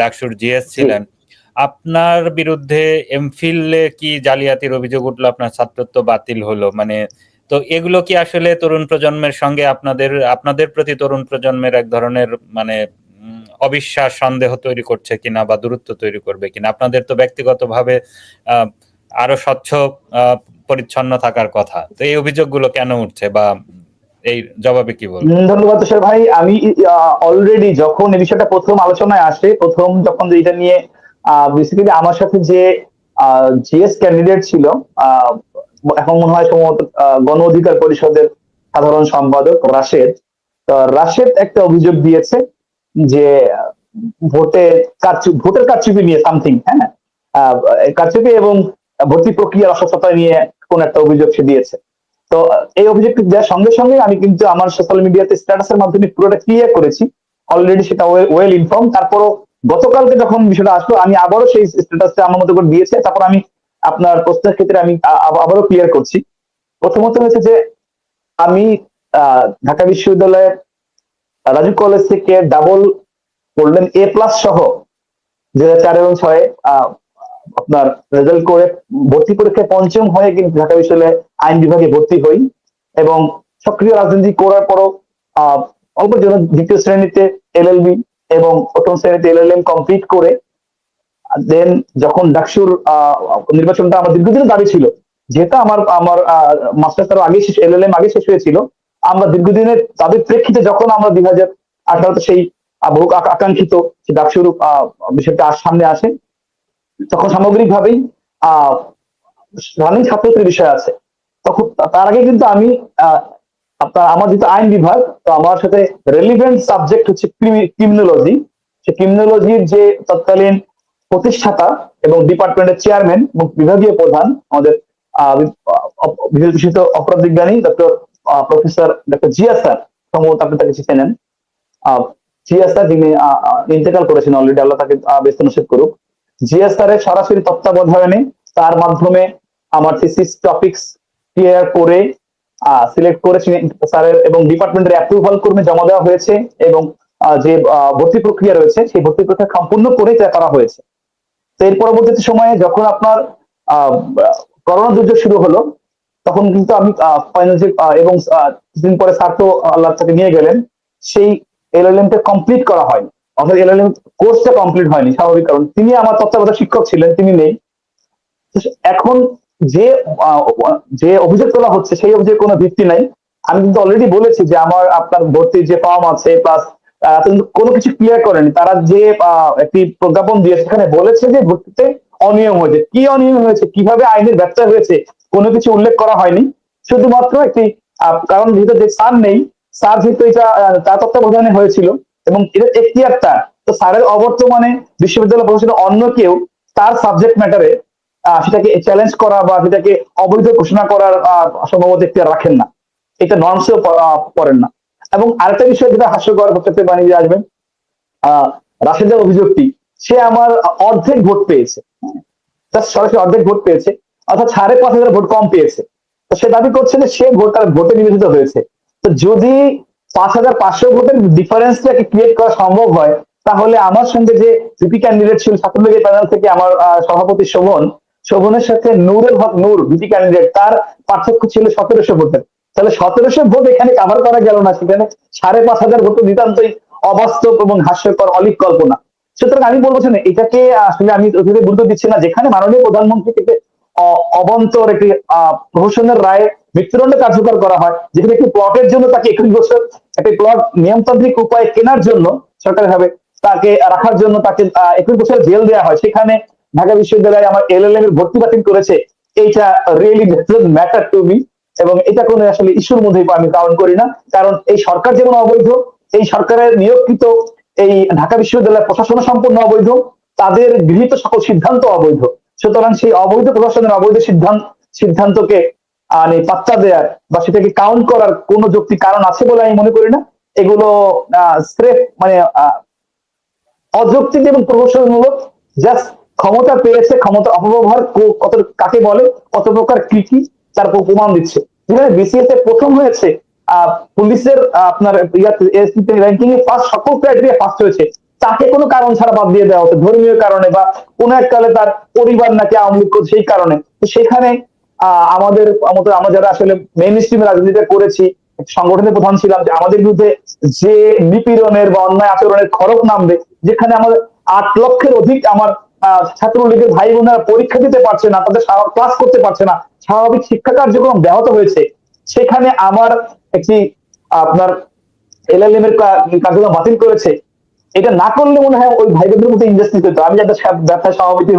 ডাকসুর জিএস ছিলেন, আপনার বিরুদ্ধে এমফিলে কি জালিয়াতির অভিযোগ উঠলো, আপনার ছাত্রত্ব বাতিল হলো, মানে তো এগুলো কি আসলে তরুণ প্রজন্মের সঙ্গে আপনাদের প্রতি তরুণ প্রজন্মের এক ধরনের মানে অবিশ্বাস, সন্দেহ তৈরি করছে কিনা, বা দূরত্ব তৈরি করবে কিনা? আপনাদের তো ব্যক্তিগতভাবে আরো স্বচ্ছ পরিচ্ছন্ন থাকার কথা, তো এই অভিযোগগুলো কেন উঠছে, বা এই জবাবে কি বলবেন? ধন্যবাদ তুষার ভাই। আমি অলরেডি যখন এই বিষয়টা প্রথম আলোচনায় আসে, প্রথম যখন এটা নিয়ে বেসিক্যালি আমার সাথে যে জিএস ক্যান্ডিডেট ছিল, এখন মনে হয় সম্ভবত গণ অধিকার পরিষদের সাধারণ সম্পাদক রাশেদ, তো রাশেদ একটা অভিযোগ দিয়েছে যে ভোটের কারচুপি নিয়ে সামথিং, হ্যাঁ, কারচুপি এবং ভর্তি প্রক্রিয়ার অস্বচ্ছতা নিয়ে কোন একটা অভিযোগ সে দিয়েছে। তো এই অভিযোগটি দেওয়ার সঙ্গে সঙ্গে আমি কিন্তু আমার সোশ্যাল মিডিয়াতে স্ট্যাটাসের মাধ্যমে পুরোটা ক্লিয়ার করেছি, অলরেডি সেটা ওয়েল ইনফর্ম। তারপরও গতকালকে যখন বিষয়টা আসলো, আমি আবারও সেই স্ট্যাটাসটা আমার মতো করে দিয়েছি। তারপর আমি আপনার প্রশ্নের ক্ষেত্রে আমি আবারও ক্লিয়ার করছি। প্রথমত হয়েছে যে আমি ঢাকা বিশ্ববিদ্যালয়ে রাজু কলেজ থেকে ডাবল গোল্ডেন A+ সহ 2004 এবং 2006 আপনার রেজাল্ট করে ভর্তি পরীক্ষায় পঞ্চম হয়ে কিন্তু ঢাকা বিশ্ববিদ্যালয়ে আইন বিভাগে ভর্তি হই, এবং সক্রিয় রাজনীতি করার পরও অল্প জন্য দ্বিতীয় শ্রেণীতে এলএলবি এবং প্রথম শ্রেণীতে এলএলএম কমপ্লিট করে দেন যখন ডাকসুর নির্বাচনটা আমার দীর্ঘদিন দাবি ছিল, যেহেতু আমার মাস্টার্স আরো আগে শেষ, এলএলএম আগে শেষ হয়েছিল, আমরা দীর্ঘদিনের দাবির প্রেক্ষিতে যখন আমরা 2018 সেই বহু আকাঙ্ক্ষিত ডাকসুর বিষয়টা সামনে আসে, তখন সামগ্রিকভাবেই রানিং ছাত্রদের বিষয় আছে। তখন তার আগে কিন্তু আমি আপনার আমার যেহেতু আইন বিভাগ, তো আমার সাথে রেলিভেন্ট সাবজেক্ট হচ্ছে ক্রিমিনোলজি। সে ক্রিমিনোলজির যে তৎকালীন প্রতিষ্ঠাতা এবং ডিপার্টমেন্টের চেয়ারম্যান এবং বিভাগীয় প্রধান আমাদের বিশিষ্ট অপরাধ বিজ্ঞানী প্রফেসর ডক্টর জিয়া স্যার, সম্ভবত আপনি তাকে চেনেন। জিয়া স্যার, যিনি ইন্তেকাল করেছেন অলরেডি, আল্লাহ তাকে ব্যস্ত নসিব করুক। জিয়া স্যারের সরাসরি তত্ত্বাবধানে তার মাধ্যমে আমার থিসিস টপিকস ক্লিয়ার করে সিলেক্ট করে স্যারের এবং ডিপার্টমেন্টের অ্যাপ্রুভাল কর্মে জমা দেওয়া হয়েছে, এবং যে ভর্তি প্রক্রিয়া রয়েছে সেই ভর্তি প্রক্রিয়া সম্পূর্ণ করে করা হয়েছে। তো এর পরবর্তী সময়ে যখন আপনার করোনা দুর্যোগ শুরু হলো, তখন কিন্তু আমি এবং কিছুদিন পরে স্যার তো আল্লাহ তাকে নিয়ে গেলেন, সেই এলএলএম-টা কমপ্লিট করা হয়নি, অর্থাৎ এলএলএম কোর্সটা কমপ্লিট হয়নি, স্বাভাবিক কারণ তিনি আমার তত্ত্বাবধায়ক শিক্ষক ছিলেন, তিনি নেই। এখন যে যে অভিযোগ তোলা হচ্ছে সেই অভিযোগের কোনো ভিত্তি নাই। আমি কিন্তু অলরেডি বলেছি যে আমার আপনার ভর্তির যে ফর্ম আছে প্লাস কিন্তু কোনো কিছু ক্লিয়ার করেনি। তারা যে একটি প্রজ্ঞাপন দিয়ে সেখানে বলেছে যে ভর্তিতে অনিয়ম হয়েছে, কি অনিয়ম হয়েছে, কিভাবে আইনের ব্যত্যয় হয়েছে, কোনো কিছু উল্লেখ করা হয়নি। শুধুমাত্র একটি কারণ যেহেতু যে স্যার নেই, স্যার যেহেতু এটা তার তত্ত্বাবধানে হয়েছিল এবং এটা এখতিয়ারটা তো স্যারের অবর্তমানে বিশ্ববিদ্যালয় প্রশাসনের অন্য কেউ তার সাবজেক্ট ম্যাটারে সেটাকে চ্যালেঞ্জ করা বা সেটাকে অবৈধ ঘোষণা করার সম্ভবত এখতিয়ার রাখেন না, এটা নর্মসেও পড়েন না। এবং আরেকটা বিষয় যেটা হাস্যকর হতে বানিয়ে আসবেন, রাশেদের অভিযোগটি, সে আমার অর্ধেক ভোট পেয়েছে, সরাসরি অর্ধেক ভোট পেয়েছে, অর্থাৎ 5,500 ভোট কম পেয়েছে। তো সে দাবি করছে যে সে তার ভোটে নিবেদিত হয়েছে। তো যদি 5,500 ভোটের ডিফারেন্সটাকে ক্রিয়েট করা সম্ভব হয়, তাহলে আমার সঙ্গে যে ভিপি ক্যান্ডিডেট ছিল ছাত্রলীগের প্যানেল থেকে আমার সভাপতি শোভনের সাথে নূরের হক নূর ভিপি ক্যান্ডিডেট, তার পার্থক্য ছিল 1,700 ভোটের। তাহলে 1,700 ভোট এখানে কাভার করা গেল না, সেখানে 5,500 ভোট নিতান্তই অবাস্তব এবং হাস্যকর, অলিক কল্পনা। সুতরাং আমি বলবো না, এটাকে আসলে আমি ওইভাবে গুরুত্ব দিচ্ছি না। যেখানে মাননীয় প্রধানমন্ত্রী থেকে অবন্তর একটি প্রহসনের রায় মৃত্যুদণ্ড কার্যকর করা হয়, যেখানে একটি প্লটের জন্য তাকে 21 বছর একটি প্লট নিয়মতান্ত্রিক উপায়ে কেনার জন্য সরকারি ভাবে তাকে রাখার জন্য তাকে 21 বছর জেল দেওয়া হয়, সেখানে ঢাকা বিশ্ববিদ্যালয়ে আমার এলএলএম এর ভর্তি বাতিল করেছে, এইটা রিয়েলি ম্যাটার টু মি। এবং এটা কোনো আসলে ইস্যুর মধ্যে আমি কাউন্ট করি না, কারণ এই সরকার যেমন অবৈধ, এই সরকারের নিয়োগকৃত এই ঢাকা বিশ্ববিদ্যালয় প্রশাসন সম্পূর্ণ অবৈধ, তাদের গৃহীত সকল সিদ্ধান্ত অবৈধ। সুতরাং সেই অবৈধ প্রশাসনের অবৈধ সিদ্ধান্তকে পাত্তা দেওয়ার বা সেটাকে কাউন্ট করার কোনো যৌক্তিক কারণ আছে বলে আমি মনে করি না। এগুলো স্রেফ অযৌক্তিক এবং প্রহসনমূলক, জাস্ট ক্ষমতা পেয়েছে, ক্ষমতা অপব্যবহার কত কাকে বলে, কত প্রকার কি তার প্রমাণ দিচ্ছে। যেখানে বিসিএস এ প্রথম হয়েছে, পুলিশের আপনার র্যাঙ্কিং এ ফার্স্ট, সকল ক্রাইটেরিয়া ফার্স্ট হয়েছে, তাকে কোনো কারণ ছাড়া বাদ দিয়ে দেওয়া হতো, ধর্মীয় কারণে বা কোনো এক কালে তার পরিবার নাকি আওয়ামী লীগ করছে সেই কারণে। তো সেখানে আমাদের মতো আমরা যারা আসলে মেইন স্ট্রিমে রাজনীতিটা করেছি, সংগঠনের প্রধান ছিলাম, যে আমাদের বিরুদ্ধে যে নিপীড়নের বা অন্যায় আচরণের খড়ক নামবে, যেখানে আমাদের 8 লক্ষের অধিক আমার ছাত্রলীগের ভাই বোনেরা পরীক্ষা দিতে পারছে না, তাদের ক্লাস করতে পারছে না, স্বাভাবিক শিক্ষা কার্যক্রম ব্যাহত হয়েছে, সেখানে আমার একটি আপনার এলএলএম এর কার্যক্রম বাতিল করেছে। এটা না করলে মনে হয় ওই ভাই বোনদের মধ্যে ইনজাস্টিস হতো। আমি যাদের ব্যবসায় সভাপতি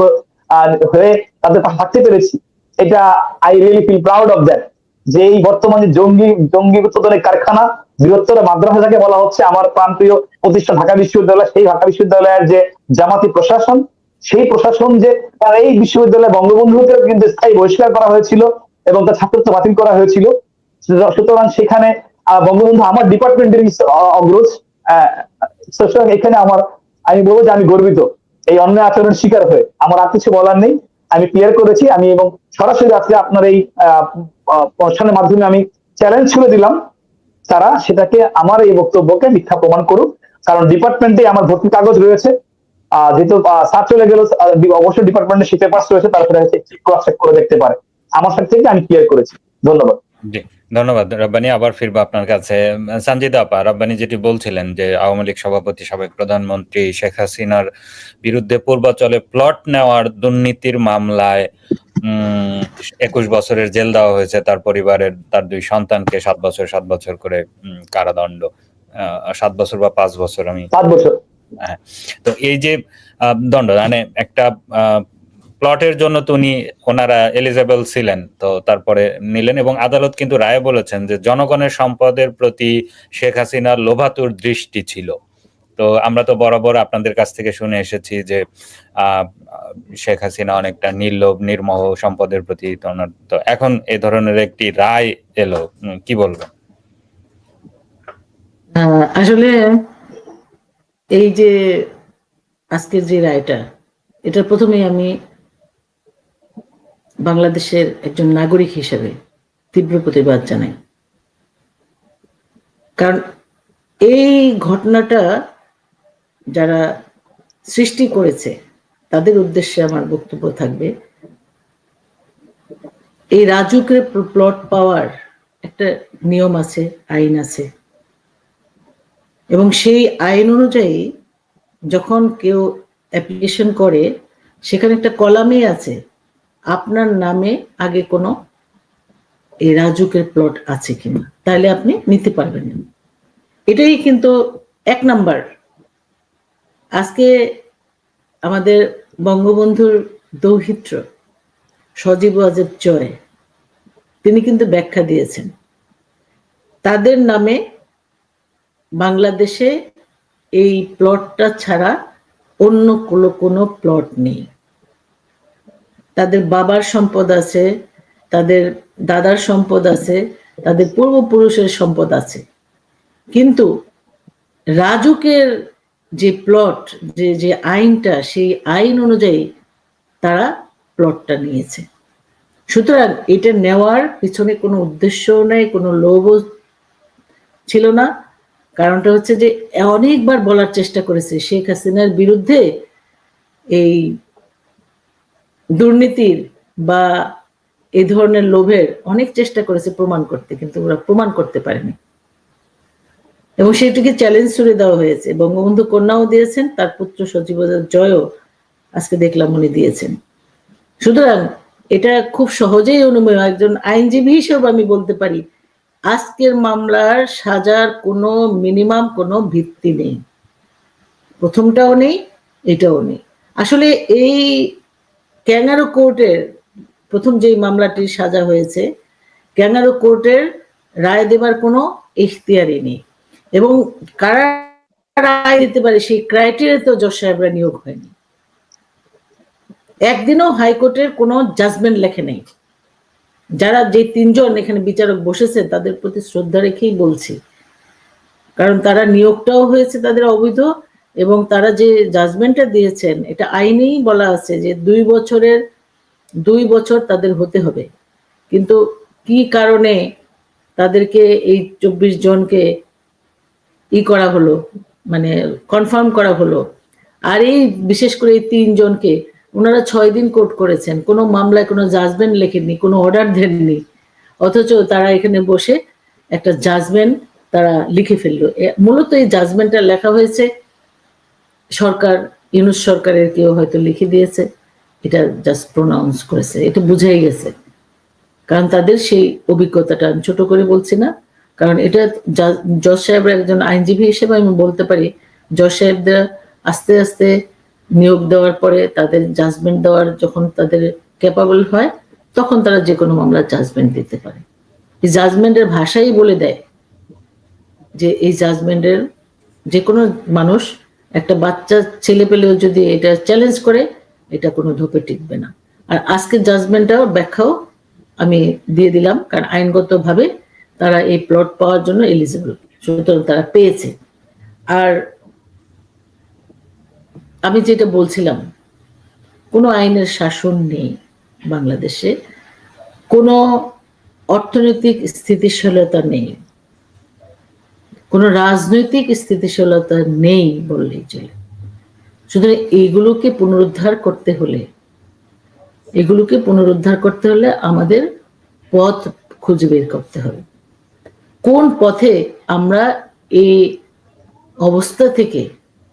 হয়ে তাদের পাশে থাকতে পেরেছি, এটা I really feel proud of that. যে এই বর্তমানে জঙ্গি উৎপাদনের কারখানা বৃহত্তর মাদ্রাসা যাকে বলা হচ্ছে, আমার প্রাণপ্রিয় প্রতিষ্ঠান ঢাকা বিশ্ববিদ্যালয়, সেই ঢাকা বিশ্ববিদ্যালয়ের যে জামাতি প্রশাসন, সেই প্রশাসন যে তার এই বিশ্ববিদ্যালয় বঙ্গবন্ধুকে কিন্তু স্থায়ী বহিষ্কার করা হয়েছিল এবং তার ছাত্রত্ব বাতিল করা হয়েছিল। সুতরাং সেখানে বঙ্গবন্ধু আমার ডিপার্টমেন্টের অগ্রজ। সুতরাং এখানে আমি বলবো যে আমি গর্বিত এই অন্যায় আচরণের শিকার হয়ে। আমার আর কিছু বলার নেই, আমি ক্লিয়ার করেছি। আমি এবং সরাসরি আজকে আপনার এই অনুষ্ঠানের মাধ্যমে আমি চ্যালেঞ্জ ছুড়ে দিলাম, তারা সেটাকে আমার এই বক্তব্যকে মিথ্যা প্রমাণ করুক, কারণ ডিপার্টমেন্টে আমার ভর্তি কাগজ রয়েছে। যেহেতু স্যার চলে গেল, অবশ্যই ডিপার্টমেন্টে সে পেপারস রয়েছে, তারা সেটা ক্রস চেক করে দেখতে পারে। আমার সাথে থেকে আমি ক্লিয়ার করেছি। ধন্যবাদ। জি, ধন্যবাদ রব্বানী। আবার ফিরবো আপনার কাছে। সানজিদা আপা, রব্বানী যেটি বলছিলেন যে আওয়ামী লীগ সভাপতি, সাবেক প্রধানমন্ত্রী শেখ হাসিনার বিরুদ্ধে পূর্বাচলে প্লট নেওয়ার দুর্নীতির মামলায় 21 বছরের জেল দেওয়া হয়েছে তার পরিবারের, তার 2 সন্তানকে 7 বছর করে কারাদণ্ড, 7 বছর বা 5 বছর, আমি 5 বছর। হ্যাঁ। তো এই যে দণ্ড, মানে একটা প্লটের জন্য তো ওনারা এলিজেবল ছিলেন, তো তারপরে নিলেন। এবং আদালত কিন্তু রায়ে বলেছেন যে জনগণের সম্পদের প্রতি শেখ হাসিনার লোভাতুর দৃষ্টি ছিল। তো আমরা তো বরাবর আপনাদের কাছ থেকে শুনে এসেছি যে আহ শেখ হাসিনা অনেকটা নির্লোভ নির্মোহ সম্পদের প্রতি। তো এখন এ ধরনের একটি রায় এলো, কি বলবেন? আসলে এই যে আজকের যে রায়টা, এটা প্রথমেই আমি বাংলাদেশের একজন নাগরিক হিসেবে তীব্র প্রতিবাদ জানাই। কারণ এই ঘটনাটা যারা সৃষ্টি করেছে তাদের উদ্দেশ্যে আমার বক্তব্য থাকবে, এই রাজুকের প্লট পাওয়ার একটা নিয়ম আছে, আইন আছে, এবং সেই আইন অনুযায়ী যখন কেউ অ্যাপ্লিকেশন করে সেখানে একটা কলামে আছে আপনার নামে আগে কোনো এই রাজুকের প্লট আছে কিনা, তাহলে আপনি নিতে পারবেন না। এটাই কিন্তু 1 নাম্বার। আজকে আমাদের বঙ্গবন্ধুর দৌহিত্র সজীব ওয়াজেদ জয় তিনি কিন্তু ব্যাখ্যা দিয়েছেন তাদের নামে বাংলাদেশে এই প্লটটা ছাড়া অন্য কোনো প্লট নেই। তাদের বাবার সম্পদ আছে, তাদের দাদার সম্পদ আছে, তাদের পূর্বপুরুষের সম্পদ আছে, কিন্তু রাজুকের যে প্লট, যে আইনটা, সেই আইন অনুযায়ী তারা প্লটটা নিয়েছে। সুতরাং এটা নেওয়ার পিছনে কোনো উদ্দেশ্যও নেই, কোনো লোভও ছিল না। কারণটা হচ্ছে যে অনেকবার বলার চেষ্টা করেছে শেখ হাসিনার বিরুদ্ধে এই দুর্নীতির বা এই ধরনের লোভের অনেক চেষ্টা করেছে প্রমাণ করতে, কিন্তু ওরা প্রমাণ করতে পারেনি, এবং সেটিকে চ্যালেঞ্জ করে দেওয়া হয়েছে। বঙ্গবন্ধু কন্যাও দিয়েছেন, তার পুত্র সজীব জয়ও আজকে দেখলাম উনি দিয়েছেন। সুতরাং এটা খুব সহজেই অনুমেয়। একজন আইনজীবী হিসেবে আমি বলতে পারি আজকের মামলার সাজার কোনো মিনিমাম কোনো ভিত্তি নেই, প্রথমটাও নেই, এটাও নেই। আসলে এই ক্যাঙ্গারু কোর্টের প্রথম যেই মামলাটির সাজা হয়েছে, ক্যাঙ্গারু কোর্টের রায় দেবার কোনো ইখতিয়ারই নেই, এবং কারা রায় দিতে পারে সেই ক্রাইটেরিয়া তো জজ সাহেবরা নিয়োগ হয়নি। একদিনও হাইকোর্টের কোনো জাজমেন্ট লেখে নেই। যারা যে 3 জন এখানে বিচারক বসেছে তাদের প্রতি শ্রদ্ধা রেখেই বলছি, কারণ তারা নিয়োগটাও হয়েছে তাদের অবৈধ, এবং তারা যে জাজমেন্টটা দিয়েছেন এটা আইনেই বলা আছে যে 2 বছর তাদের হতে হবে। কিন্তু কি কারণে তাদেরকে এই 24 জনকে করা হলো, মানে কনফার্ম করা হলো, আর এই বিশেষ করে এই 3 জনকে ওনারা 6 দিন কোর্ট করেছেন, কোনো মামলায় কোনো জাজমেন্ট লেখেননি, কোনো অর্ডার দেননি, অথচ তারা এখানে বসে একটা জাজমেন্ট তারা লিখে ফেললো। মূলত এই জাজমেন্টটা লেখা হয়েছে সরকার, ইউনূস সরকারের কেউ হয়তো লিখে দিয়েছে, এটা জাস্ট প্রোনাউন্স করেছে, এটা বুঝাই গেছে। কারণ তাদের সেই অভিজ্ঞতাটা, আমি ছোট করে বলছি না, কারণ এটা জজ সাহেবের একজন আইনজীবী হিসেবে আমি বলতে পারি জজ সাহেবরা আস্তে আস্তে নিয়োগ দেওয়ার পরে তাদের জাজমেন্ট দেওয়ার যখন তাদের ক্যাপাবল হয় তখন তারা যে কোনো মামলার জাজমেন্ট দিতে পারে। এই জাজমেন্টের ভাষাই বলে দেয় যে এই জাজমেন্টের যে কোনো মানুষ, একটা বাচ্চা ছেলে পেলেও যদি এটা চ্যালেঞ্জ করে এটা কোনো ধোপে টিকবে না। আর আজকের জাজমেন্টটাও ব্যাখ্যাও আমি দিয়ে দিলাম, কারণ আইনগতভাবে তারা এই প্লট পাওয়ার জন্য এলিজিবল, সুতরাং তারা পেয়েছে। আর আমি যেটা বলছিলাম, কোনো আইনের শাসন নেই বাংলাদেশে, কোনো অর্থনৈতিক স্থিতিশীলতা নেই, কোনো রাজনৈতিক স্থিতিশীলতা নেই বললেই চলে। সুতরাং এগুলোকে পুনরুদ্ধার করতে হলে আমাদের পথ খুঁজে বের করতে হবে, কোন পথে আমরা এই অবস্থা থেকে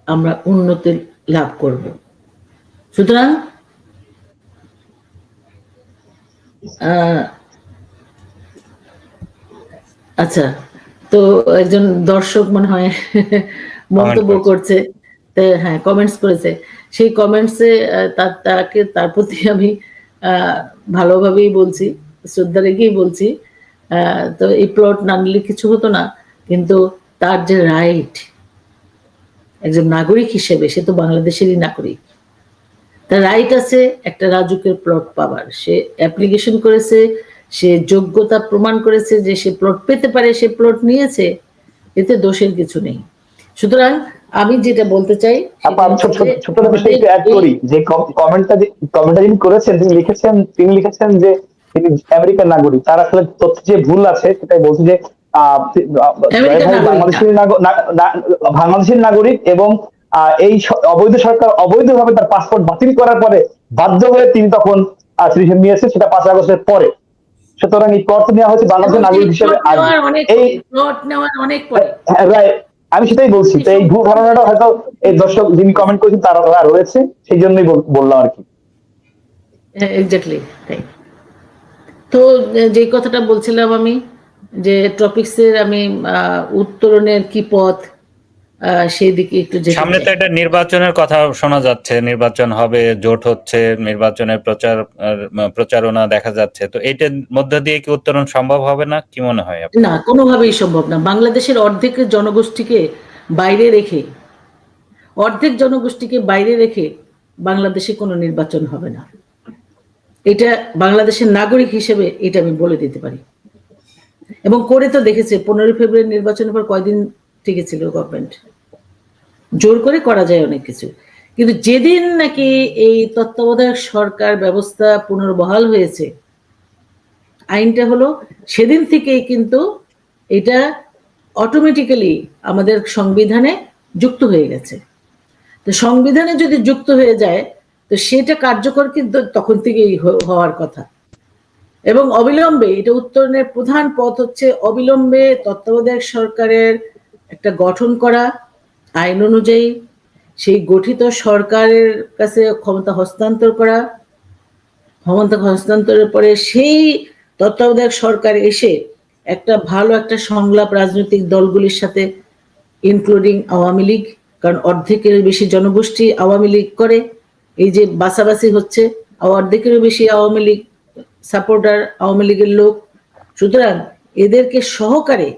আমরা উন্নতি লাভ করব। সুতরাং আচ্ছা, তো একজন দর্শক মনে হয় মন্তব্য করছে, হ্যাঁ কমেন্টস করেছে, সেই কমেন্টসে তার প্রতি আমি ভালোভাবেই বলছি, শ্রদ্ধা রেখেই বলছি। তো এই প্লট না নিলে কিছু হতো না, কিন্তু তার যে রাইট একজন নাগরিক হিসেবে, সে তো বাংলাদেশেরই নাগরিক, তার রাইট আছে একটা রাজুকের প্লট পাবার। সে অ্যাপ্লিকেশন করেছে, সে যোগ্যতা প্রমাণ করেছে যে সে প্লট পেতে পারে, সে প্লট নিয়েছে, এতে দোষের কিছু নেই। সুতরাং আমি যেটা বলতে চাই ছোট বিষয় একটু অ্যাড করি, যে কমেন্টটা যিনি করেছেন তিনি লিখেছেন যে তিনি আমেরিকার নাগরিক। তার আসলে তথ্য যে ভুল আছে সেটাই বলছি যে বাংলাদেশের নাগরিক, এবং এই অবৈধ সরকার অবৈধভাবে তার পাসপোর্ট বাতিল করার পরে বাধ্য হয়ে তিনি তখন সিটিজেন নিয়েছে, সেটা 5 আগস্টের পরে। সুতরাং এই প্লট নেওয়া হয়েছে বাংলাদেশের নাগরিক হিসেবে। এই আমি সেটাই বলছি, তো এই ভুল ধারণাটা হয়তো এই দর্শক যিনি কমেন্ট করেছেন তারা রয়েছে, সেই জন্যই বললাম আর কি। এক্স্যাক্টলি। তো যে কথাটা বলছিলাম আমি, যে টপিকসের আমি উত্তরণের কি পথ, সেই দিকে একটু সামনে তো একটা নির্বাচনের কথা শোনা যাচ্ছে, নির্বাচন হবে, জোট হচ্ছে, নির্বাচনের প্রচারণা দেখা যাচ্ছে, তো এইটার মধ্যে দিয়ে কি উত্তরণ সম্ভব হবে না, কি মনে হয়? না, কোনোভাবেই সম্ভব না। বাংলাদেশের অর্ধেক জনগোষ্ঠীকে বাইরে রেখে বাংলাদেশে কোনো নির্বাচন হবে না। এটা বাংলাদেশের নাগরিক হিসেবে এটা আমি বলে দিতে পারি, এবং করে তো দেখেছে। 15 ফেব্রুয়ারি নির্বাচনের পর কয়দিন টিকেছিল গভর্নমেন্ট? জোর করে করা যায় অনেক কিছু, কিন্তু যেদিন নাকি এই তত্ত্বাবধায়ক সরকার ব্যবস্থা পুনর্বহাল হয়েছে, আইনটা হলো, সেদিন থেকেই কিন্তু এটা অটোমেটিক্যালি আমাদের সংবিধানে যুক্ত হয়ে গেছে। তো সংবিধানে যদি যুক্ত হয়ে যায়, তো সেটা কার্যকর কিন্তু তখন থেকেই হওয়ার কথা। এবং অবিলম্বে, এটা উত্তরণের প্রধান পথ হচ্ছে অবিলম্বে তত্ত্বাবধায়ক সরকারের একটা গঠন করা, আইন অনুযায়ী সেই গঠিত সরকারের কাছে ক্ষমতা হস্তান্তর করা, ক্ষমতা হস্তান্তরের পরে সেই তত্ত্বাবধায়ক সরকার এসে একটা ভালো একটা সংলাপ রাজনৈতিক দলগুলির সাথে, ইনক্লুডিং আওয়ামী লীগ, কারণ অর্ধেকের বেশি জনগোষ্ঠী আওয়ামী লীগ করে। এই যে বাছাবাছি হচ্ছে, অর্ধেকেরও বেশি আওয়ামী লীগ সাপোর্টার, আওয়ামী লীগের লোক। সুতরাং এদেরকে সহকারে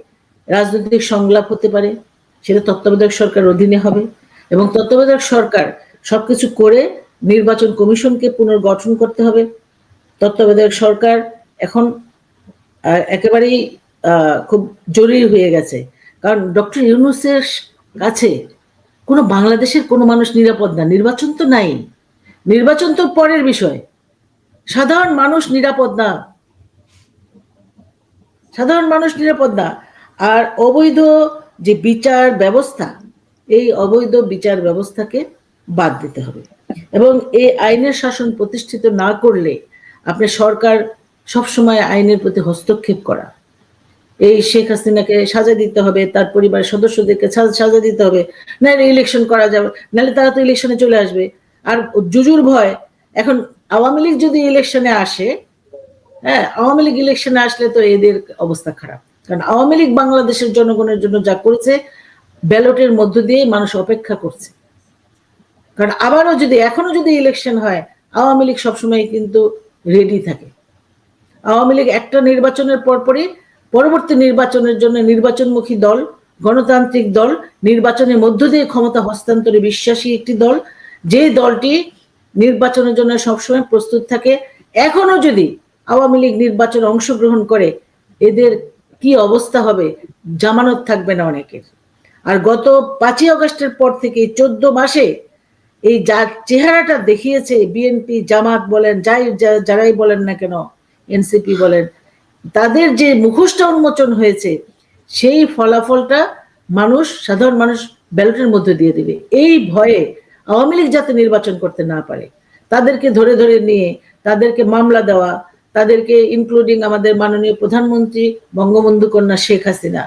রাজনৈতিক সংলাপ হতে পারে, সেটা তত্ত্বাবধায়ক সরকার অধীনে হবে। এবং তত্ত্বাবধায়ক সরকার সবকিছু করে নির্বাচন কমিশনকে পুনর্গঠন করতে হবে। তত্ত্বাবধায়ক সরকার এখন একেবারেই খুব জরুরি হয়ে গেছে, কারণ ডক্টর ইউনূসের কাছে কোনো বাংলাদেশের কোনো মানুষ নিরাপদ না। নির্বাচন তো নাই, নির্বাচন তো পরের বিষয়, সাধারণ মানুষ নিরাপদ না, সাধারণ মানুষ নিরাপদ না। আর অবৈধ যে বিচার ব্যবস্থা, এই অবৈধ বিচার ব্যবস্থাকে বাদ দিতে হবে। এবং এই আইনের শাসন প্রতিষ্ঠিত না করলে আপনার সরকার সবসময় আইনের প্রতি হস্তক্ষেপ করা, এই শেখ হাসিনাকে সাজা দিতে হবে, তার পরিবারের সদস্যদেরকে সাজা দিতে হবে, নাহলে ইলেকশন করা যাবে, নাহলে তারা তো ইলেকশনে চলে আসবে। আর জুজুর ভয়, এখন আওয়ামী লীগ যদি ইলেকশনে আসে, হ্যাঁ, আওয়ামী লীগ ইলেকশনে আসলে তো এদের অবস্থা খারাপ, কারণ আওয়ামী লীগ বাংলাদেশের জনগণের জন্য যা করেছে, ব্যালটের মধ্য দিয়ে মানুষ অপেক্ষা করছে। কারণ আবারও যদি, এখনো যদি ইলেকশন হয়, আওয়ামী লীগ সবসময় কিন্তু রেডি থাকে। আওয়ামী লীগ একটা নির্বাচনের পরপরই পরবর্তী নির্বাচনের জন্য নির্বাচনমুখী দল, গণতান্ত্রিক দল, নির্বাচনের মধ্য দিয়ে ক্ষমতা হস্তান্তরে বিশ্বাসী একটি দল, যে দলটি নির্বাচনের জন্য সবসময় প্রস্তুত থাকে। এখনো যদি আওয়ামী লীগ নির্বাচনে অংশগ্রহণ করে, এদের কি অবস্থা হবে, জামানত থাকবে না অনেকের। আর গত 5ই আগস্টের পর থেকে 14 মাসে এই যা চেহারাটা দেখিয়েছে বিএনপি, জামাত বলেন, যারাই বলেন না কেন, এনসিপি বলেন, তাদের যে মুখোশটা উন্মোচন হয়েছে, সেই ফলাফলটা সাধারণ মানুষ ব্যালটের মধ্যে দিয়ে দিবে। এই ভয়ে আওয়ামী লীগ যাতে নির্বাচন করতে না পারে, তাদেরকে ধরে ধরে নিয়ে তাদেরকে মামলা দেওয়া, তাদেরকে ইনক্লুডিং আমাদের মাননীয় প্রধানমন্ত্রী বঙ্গবন্ধু কন্যা শেখ হাসিনা,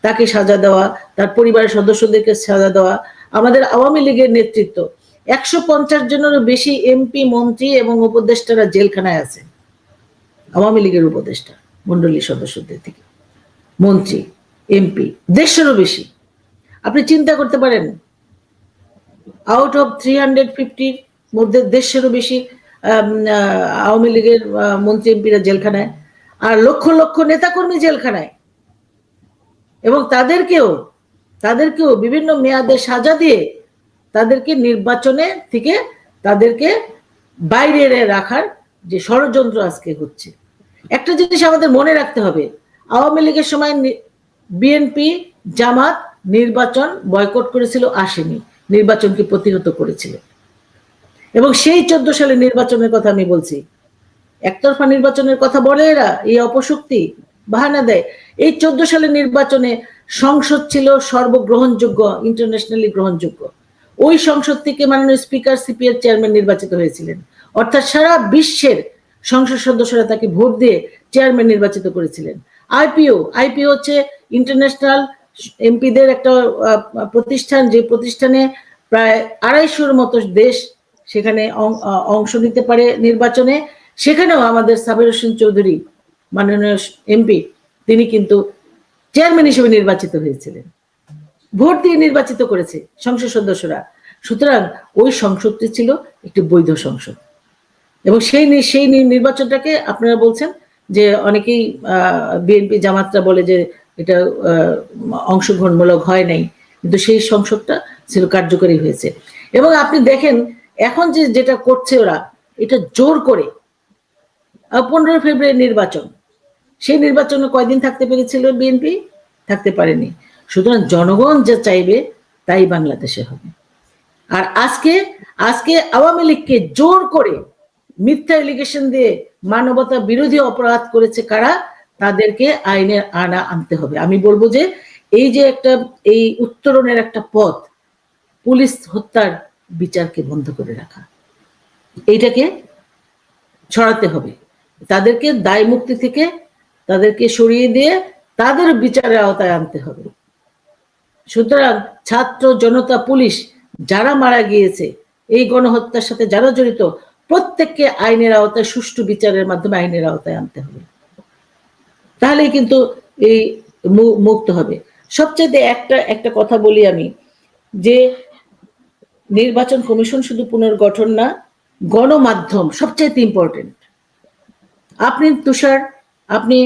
তাকে সাজা দেওয়া, তার পরিবারের সদস্যদেরকে সাজা দেওয়া। আমাদের আওয়ামী লীগের নেতৃত্ব 150 জনেরও বেশি এমপি, মন্ত্রী এবং উপদেষ্টারা জেলখানায় আছে। আওয়ামী লীগের উপদেষ্টা মন্ডলীর সদস্যদের থেকে মন্ত্রী, এমপি 150-এরও বেশি। আপনি চিন্তা করতে পারেন আউট অফ 350 মধ্যে 150-এরও বেশি আওয়ামী লীগের মন্ত্রী এমপিরা জেলখানায়, আর লক্ষ লক্ষ নেতাকর্মী জেলখানায়, এবং তাদেরকেও বিভিন্ন মেয়াদে সাজা দিয়ে তাদেরকে নির্বাচনে থেকে তাদেরকে বাইরে রাখার যে ষড়যন্ত্র আজকে হচ্ছে। একটা জিনিস আমাদের মনে রাখতে হবে, আওয়ামী লীগের সময় বিএনপি জামাত নির্বাচন বয়কট করেছিল, আসেনি, নির্বাচনকে প্রতিহত করেছিল। এবং সেই 14 সালের নির্বাচনের কথা আমি বলছি, একতরফা নির্বাচনের কথা বলে এরা, এই অপশক্তি বাহানা দেয়। এই 14 সালের নির্বাচনে সংসদ ছিল সর্বগ্রহণযোগ্য, ইন্টারন্যাশনালি গ্রহণযোগ্য। ওই সংসদ থেকে মাননীয় স্পিকার সিপিএর চেয়ারম্যান নির্বাচিত হয়েছিলেন, অর্থাৎ সারা বিশ্বের সংসদ সদস্যরা তাকে ভোট দিয়ে চেয়ারম্যান নির্বাচিত করেছিলেন। আইপিও হচ্ছে ইন্টারন্যাশনাল এমপিদের একটা প্রতিষ্ঠান, যে প্রতিষ্ঠানে প্রায় 250-এর মতো দেশ সেখানে অংশ নিতে পারে নির্বাচনে। সেখানেও আমাদের সাবের হোসেন চৌধুরী মাননীয় এমপি, তিনি কিন্তু চেয়ারম্যান হিসেবে নির্বাচিত হয়েছিলেন, ভোট দিয়ে নির্বাচিত করেছে সংসদ সদস্যরা। সুতরাং ওই সংসদটি ছিল একটি বৈধ সংসদ, এবং সেই নির্বাচনটাকে আপনারা বলছেন যে অনেকেই বিএনপি জামাতরা বলে যে এটা অংশগ্রহণমূলক হয় নাই, কিন্তু সেই সংসদটা ছিল কার্যকরী হয়েছে। এবং আপনি দেখেন এখন যেটা করছে ওরা, এটা জোর করে 15 ফেব্রুয়ারি নির্বাচন, সেই নির্বাচনে কয়দিন থাকতে পেরেছিল বিএনপি? থাকতে পারেনি। সুতরাং জনগণ যা চাইবে তাই বাংলাদেশে হবে। আর আজকে আওয়ামী লীগকে জোর করে মিথ্যা এলিগেশন দিয়ে মানবতা বিরোধী অপরাধ করেছে কারা, তাদেরকে আইনের আনা আনতে হবে। আমি বলবো যে এই উত্তরণের একটা পথ, পুলিশ হত্যার বিচারকে বন্ধ করে রাখা, এইটাকে ছড়াতে হবে। তাদেরকে দায় মুক্তি থেকে তাদেরকে সরিয়ে দিয়ে তাদের বিচারের আওতায় আনতে হবে। সুতরাং ছাত্র জনতা পুলিশ যারা মারা গিয়েছে, এই গণহত্যার সাথে যারা জড়িত, প্রত্যেককে আইনের আওতায়, সুষ্ঠু বিচারের মাধ্যমে আইনের আওতায় আনতে হবে। তাহলেই কিন্তু এই মুক্ত হবে। সবচেয়ে একটা কথা বলি আমি, যে নির্বাচন কমিশন শুধু পুনর্গঠন না, গণমাধ্যম সবচেয়ে ইম্পর্টেন্ট। আপনি তুষার, আপনি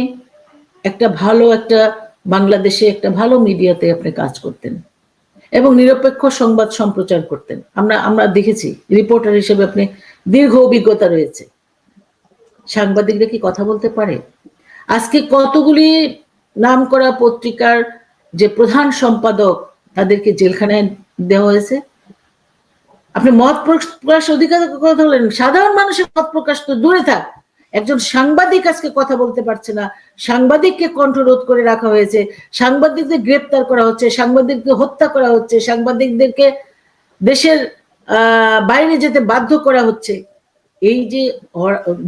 বাংলাদেশে একটা ভালো মিডিয়াতে আপনি কাজ করতেন এবং নিরপেক্ষ সংবাদ সম্প্রচার করতেন। আমরা দেখেছি, রিপোর্টার হিসেবে আপনি দীর্ঘ অভিজ্ঞতা রয়েছে। সাংবাদিকরা কি কথা বলতে পারে? আজকে কতগুলি নামকরা পত্রিকার যে প্রধান সম্পাদক, তাদেরকে জেলখানায় দেওয়া হয়েছে। আপনি মত প্রকাশ অধিকার কথা বলেন, সাধারণ মানুষের মত প্রকাশ তো দূরে থাক, একজন সাংবাদিক আজকে কথা বলতে পারছে না, সাংবাদিককে কণ্ঠরোধ করে রাখা হয়েছে, সাংবাদিকদের গ্রেপ্তার করা হচ্ছে, সাংবাদিকদের হত্যা করা হচ্ছে, সাংবাদিকদেরকে দেশের বাইরে যেতে বাধ্য করা হচ্ছে। এই যে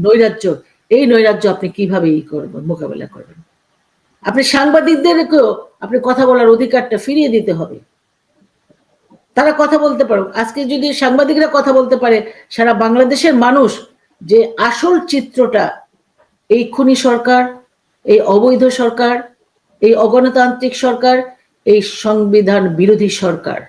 নৈরাজ্য, এই নৈরাজ্য আপনি কিভাবে মোকাবেলা করবেন? আপনি সাংবাদিকদেরকেও আপনি কথা বলার অধিকারটা ফিরিয়ে দিতে হবে, তারা কথা বলতে পারো। আজকে যদি সাংবাদিকরা কথা বলতে পারে, সারা বাংলাদেশের মানুষ যে আসল চিত্রটা, এই খুনি সরকার, এই অবৈধ সরকার, এই অগণতান্ত্রিক সরকার, এই সংবিধান বিরোধী সরকার,